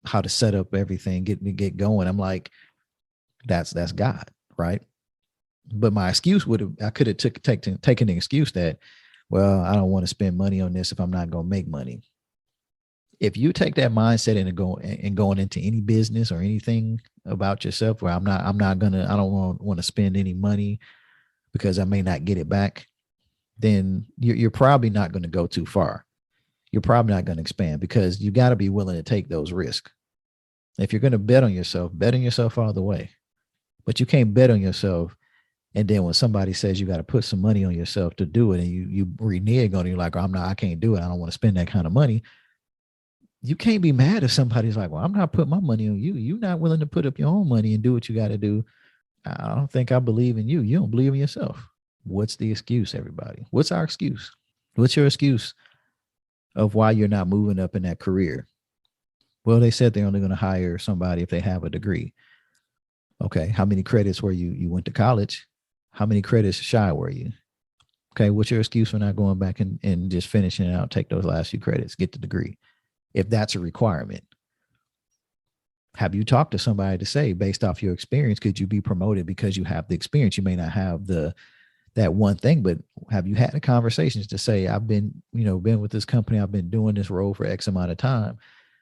how to set up everything, get going. I'm like, that's God, right? But my excuse I could have taken the excuse that, well, I don't want to spend money on this if I'm not going to make money. If you take that mindset and going into any business or anything about yourself, where I don't want to spend any money because I may not get it back, then you're probably not going to go too far. You're probably not going to expand, because you got to be willing to take those risks. If you're going to bet on yourself all the way. But you can't bet on yourself, and then when somebody says you got to put some money on yourself to do it, and you renege on it, you're like, I can't do it. I don't want to spend that kind of money. You can't be mad if somebody's like, well, I'm not putting my money on you. You're not willing to put up your own money and do what you got to do. I don't think I believe in you. You don't believe in yourself. What's the excuse, everybody? What's our excuse? What's your excuse of why you're not moving up in that career? Well, they said they're only going to hire somebody if they have a degree. Okay, how many credits were you went to college? How many credits shy were you? Okay, what's your excuse for not going back and just finishing it out, take those last few credits, get the degree, if that's a requirement? Have you talked to somebody to say, based off your experience, could you be promoted because you have the experience? You may not have that one thing, but have you had the conversations to say, I've been with this company, I've been doing this role for X amount of time.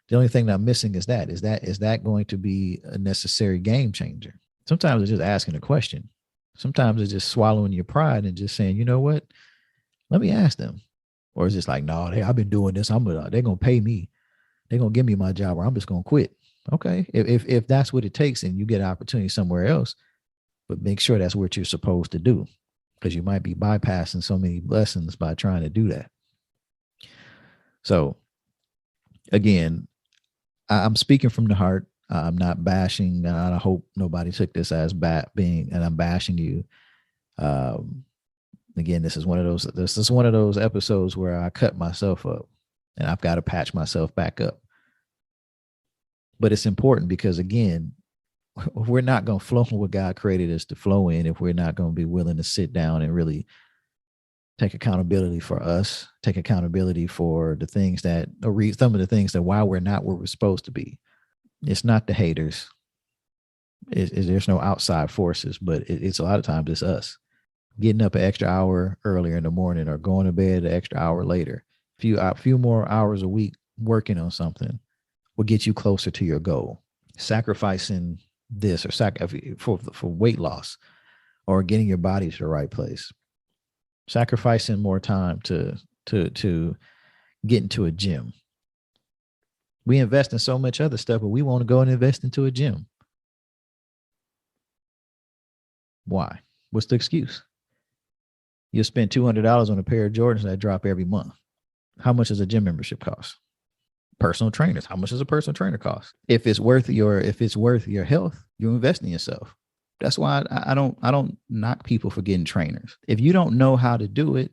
The only thing that I'm missing is that going to be a necessary game changer? Sometimes it's just asking a question. Sometimes it's just swallowing your pride and just saying, you know what, let me ask them. Or it's just like, no, I've been doing this. They're going to pay me. They're going to give me my job, or I'm just going to quit. Okay. If that's what it takes, and you get an opportunity somewhere else, but make sure that's what you're supposed to do, because you might be bypassing so many blessings by trying to do that. So again, I'm speaking from the heart. I'm not bashing, and I hope nobody took this as and I'm bashing you. Again, this is one of those episodes where I cut myself up, and I've got to patch myself back up. But it's important, because again, we're not going to flow in what God created us to flow in if we're not going to be willing to sit down and really take accountability for us, take accountability for the things that, or read some of the things that why we're not where we're supposed to be. It's not the haters. There's no outside forces, but it's a lot of times it's us getting up an extra hour earlier in the morning, or going to bed an extra hour later. Few more hours a week working on something will get you closer to your goal. Sacrificing this or for weight loss or getting your body to the right place. Sacrificing more time to get into a gym. We invest in so much other stuff, but we want to go and invest into a gym. Why? What's the excuse? You'll spend $200 on a pair of Jordans that drop every month. How much does a gym membership cost? Personal trainers. How much does a personal trainer cost? If it's worth your health, you invest in yourself. That's why I don't knock people for getting trainers. If you don't know how to do it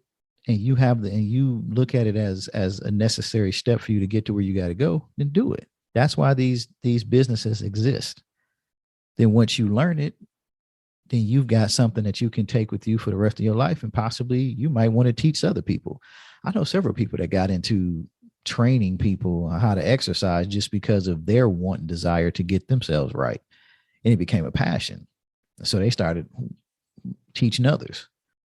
and you look at it as a necessary step for you to get to where you got to go, then do it. That's why these businesses exist. Then once you learn it, then you've got something that you can take with you for the rest of your life. And possibly you might want to teach other people. I know several people that got into training people on how to exercise just because of their want and desire to get themselves right. And it became a passion. So they started teaching others.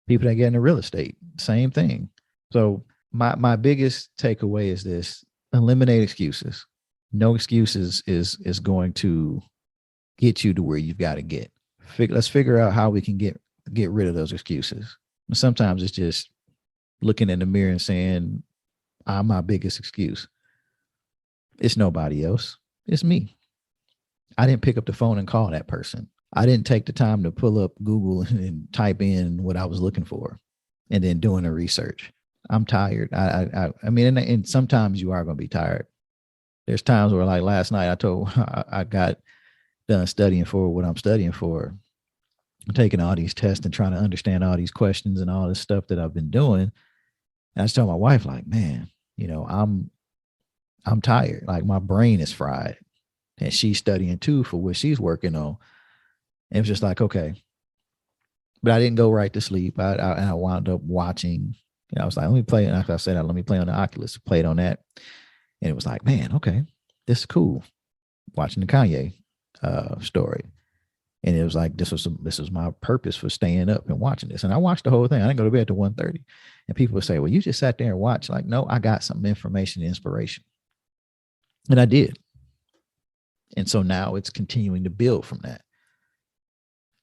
People that get into real estate, same thing. So my biggest takeaway is this: eliminate excuses. No excuses is going to get you to where you've got to get. Let's figure out how we can get rid of those excuses. Sometimes it's just looking in the mirror and saying, I'm my biggest excuse. It's nobody else. It's me. I didn't pick up the phone and call that person. I didn't take the time to pull up Google and type in what I was looking for and then doing the research. I'm tired. I mean, and sometimes you are going to be tired. There's times where, like last night, I got done studying for what I'm studying for, taking all these tests and trying to understand all these questions and all this stuff that I've been doing. And I just told my wife, like, man, I'm tired. Like my brain is fried. And she's studying too for what she's working on. And it was just like, okay. But I didn't go right to sleep. I wound up watching. I was like, let me play. And after I said that, let me play on the Oculus. Played on that. And it was like, man, okay, this is cool. Watching the Kanye story. And it was like, this was my purpose for staying up and watching this. And I watched the whole thing. I didn't go to bed till 1:30. And people would say, well, you just sat there and watched. Like, no, I got some information and inspiration. And I did. And so now it's continuing to build from that.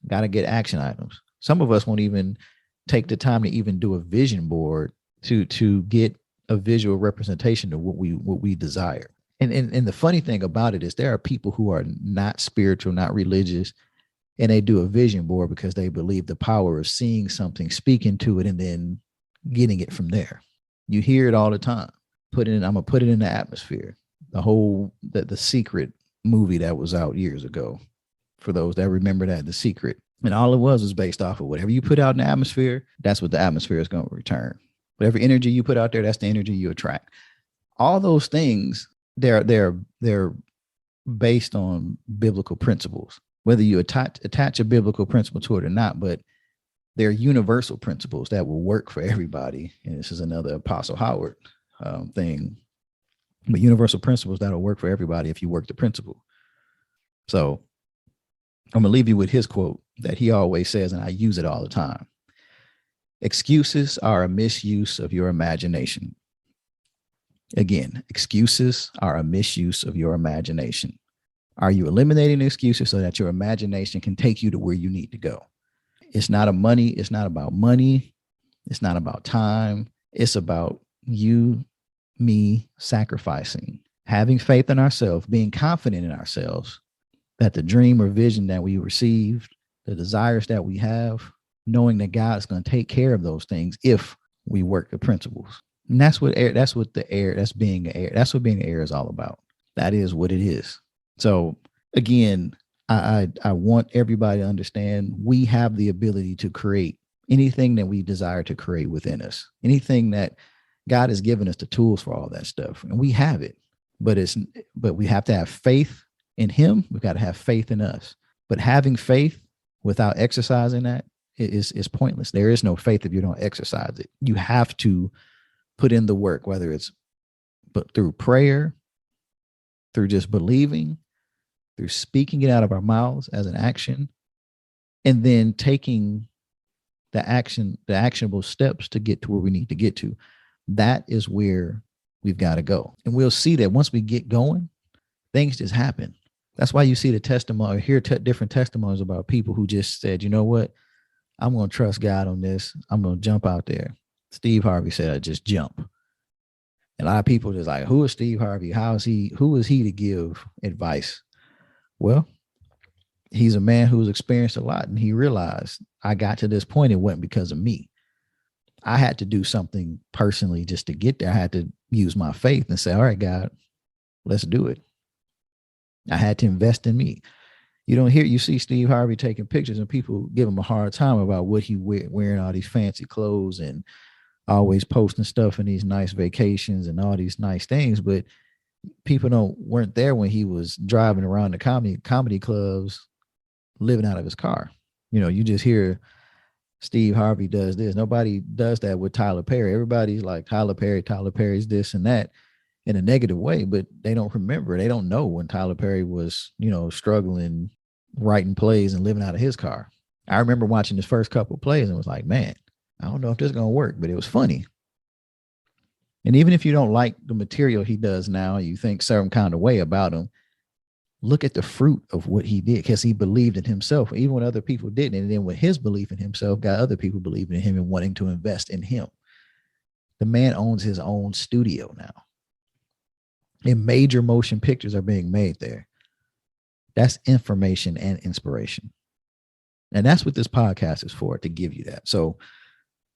Got to get action items. Some of us won't even take the time to even do a vision board to get a visual representation of what we desire. And the funny thing about it is there are people who are not spiritual, not religious, and they do a vision board because they believe the power of seeing something, speaking to it, and then getting it from there. You hear it all the time. I'm gonna put it in the atmosphere. The Secret movie that was out years ago. For those that remember that, The Secret. And all it was based off of whatever you put out in the atmosphere, that's what the atmosphere is going to return. Whatever energy you put out there, that's the energy you attract. All those things, they're based on biblical principles. Whether you attach a biblical principle to it or not, but they're universal principles that will work for everybody. And this is another Apostle Howard thing. But universal principles that'll work for everybody if you work the principle. So I'm going to leave you with his quote that he always says, and I use it all the time. Excuses are a misuse of your imagination. Again, excuses are a misuse of your imagination. Are you eliminating excuses so that your imagination can take you to where you need to go? It's not about money. It's not about time. It's about you, me sacrificing, having faith in ourselves, being confident in ourselves that the dream or vision that we received, the desires that we have, knowing that God is going to take care of those things if we work the principles. And that's what being an heir is all about. That is what it is. So again, I want everybody to understand we have the ability to create anything that we desire to create within us. Anything that God has given us the tools for all that stuff. And we have it. But we have to have faith in him. We've got to have faith in us. But having faith without exercising that is pointless. There is no faith if you don't exercise it. You have to put in the work, whether it's through prayer, through just believing, through speaking it out of our mouths as an action, and then taking the actionable steps to get to where we need to get to. That is where we've got to go. And we'll see that once we get going, things just happen. That's why you see the testimony, or hear different testimonies about people who just said, you know what, I'm going to trust God on this. I'm going to jump out there. Steve Harvey said, I just jump. And a lot of people just like, who is Steve Harvey? Who is he to give advice? Well, he's a man who's experienced a lot, and he realized I got to this point. It wasn't because of me. I had to do something personally just to get there. I had to use my faith and say, all right, God, let's do it. I had to invest in me. You see Steve Harvey taking pictures and people give him a hard time about what he wearing all these fancy clothes and always posting stuff in these nice vacations and all these nice things. But people weren't there when he was driving around the comedy clubs, living out of his car. You just hear Steve Harvey does this. Nobody does that with Tyler Perry. Everybody's like Tyler Perry's this and that in a negative way, but they don't remember. They don't know when Tyler Perry was, struggling, writing plays and living out of his car. I remember watching his first couple of plays and was like, man, I don't know if this is going to work, but it was funny. And even if you don't like the material he does now, you think certain kind of way about him, look at the fruit of what he did, because he believed in himself, even when other people didn't. And then with his belief in himself, got other people believing in him and wanting to invest in him. The man owns his own studio now. And major motion pictures are being made there. That's information and inspiration. And that's what this podcast is for, to give you that. So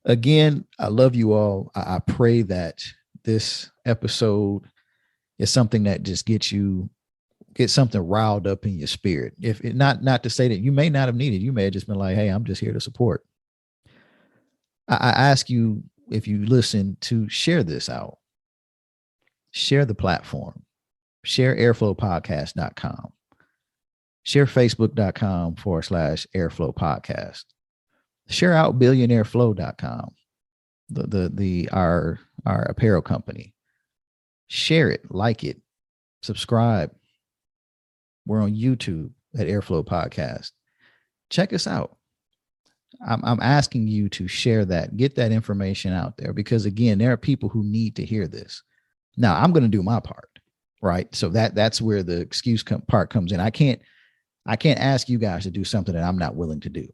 again, I love you all. I pray that this episode is something that just get something riled up in your spirit. If it, not to say that you may not have needed, you may have just been like, hey, I'm just here to support. I ask you, if you listen, to share this out. Share the platform. Share airflowpodcast.com. Share facebook.com/airflow podcast. Share out billionaireflow.com, our apparel company. Share it, like it, subscribe. We're on YouTube at Airflow Podcast. Check us out. I'm asking you to share that, get that information out there, because again, there are people who need to hear this. Now, I'm going to do my part, right? So that's where the excuse part comes in. I can't ask you guys to do something that I'm not willing to do.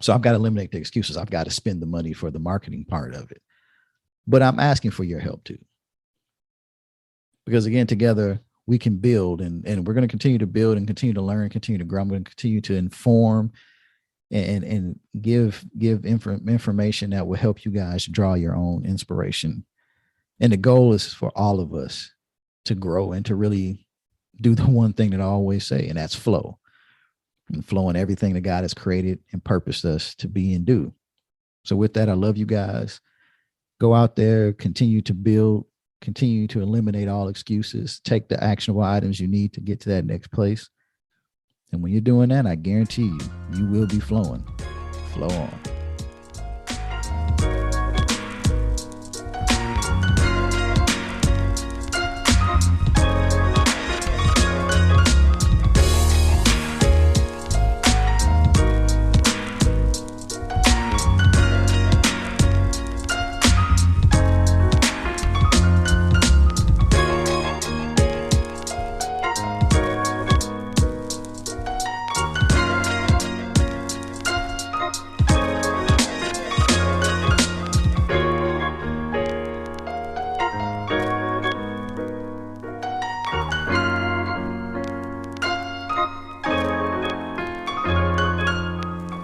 So I've got to eliminate the excuses. I've got to spend the money for the marketing part of it. But I'm asking for your help too. Because again, together we can build, and we're going to continue to build and continue to learn, continue to grow. I'm going to continue to inform and give information that will help you guys draw your own inspiration. And the goal is for all of us to grow and to really do the one thing that I always say, and that's flow. And flow in everything that God has created and purposed us to be and do. So with that, I love you guys. Go out there, continue to build, continue to eliminate all excuses, take the actionable items you need to get to that next place. And when you're doing that, I guarantee you will be flowing. Flow on.